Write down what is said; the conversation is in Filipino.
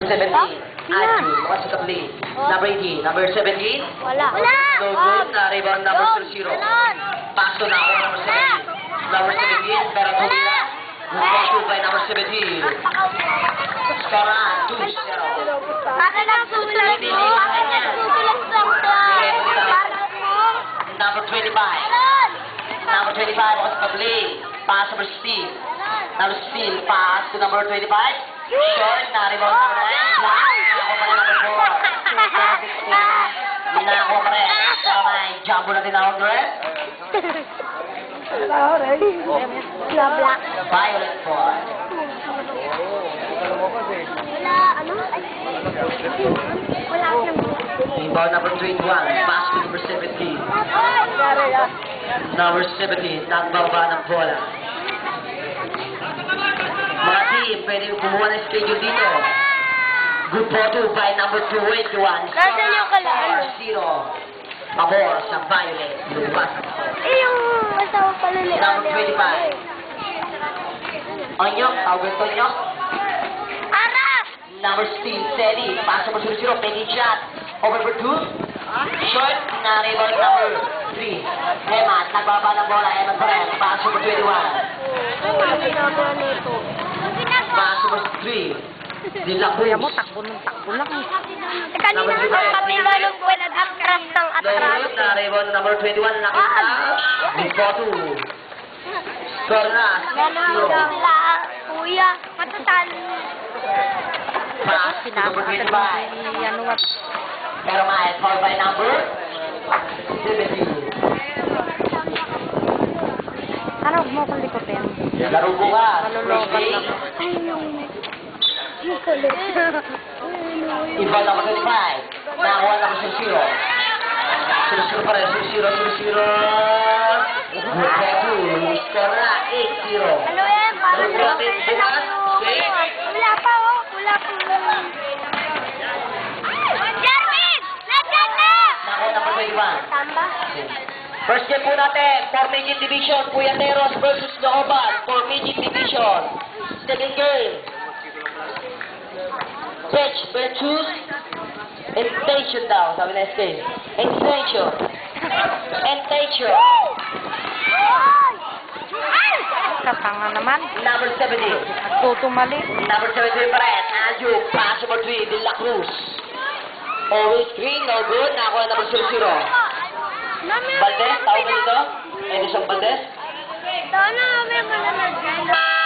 17. Aju, masuk ke play. Number 18. Number 17. Wala. No good. Na-rebound number 0. Pass to now, number 17. Number 17. Pero tumira. Good shoot by number 17. Score na, 2-0. Bakit ang susulat mo? Bakit ang susulat lang sa Number 25. Number 25 masuk ke play. Pass number Steve. Number Steve. Pass to number 25. Short. Na-rebound number 9. Nakakuha pa rin number 4. Nakakuha pa rin. Pero may jumbo na tinawag doon. Black. Violet ball. Wala, ano? Wala siyang Rebound number 21. Pass to number 17. Number 17. Nagbaba ng bola. Mga team, pwede kumuha ng schedule dito. Good photo by number 21. Nasaan yung kalahal? 0. Pabor sa Violet. Lumabas. Yung asawa pala ni Number 25. Onyok. Tawag ito Onyok. Aras! Number 16. Teddy. Pass number 0. Making shot. Over for 2. Short. Na-rebound number 3. Eman. Nagbaba ng bola. Eman pa rin. Pass number 21. Ano ginagawa nito? Pass number 3. Dila Kuya mo, takbo ng takbo lang. Kanina ang kapila nung buwan at atras ng atras. Na-rebound number 21. Nakita. Before 2. Score na. Gano'n 6-0. sila, kuya. Matatan. Pass to number 25. Ano nga? Pero may foul by number 17. Ano, huwag mo akong likotin. Laro bukas. Malulokot First lang. day. Ay, yung kulit. Iba number 25. Nakuha number 0. 0-0 pa rin. 0-0. Good for 2. Score na. 8-0. Ano yan? Parang Laro natin bukas. Okay? Wala pa, oh. Wala pa. Jervin! Nandiyan na! Nakuha number 21. Tamba? First game po natin, for Midget Division, Puyateros versus Nooban, for Midget Division. Second game. Pitch, better choose. Intention daw, sabi na SK. Intention. Intention. Katanga naman. Number 17. Nagtutumali. Number 17 pa rin. Andrew, pass number 3, De La Cruz. Always green, no good. Nakakuha number 0-0. Valdez, tawag ka dito? Edison Valdez? Sana may mananag.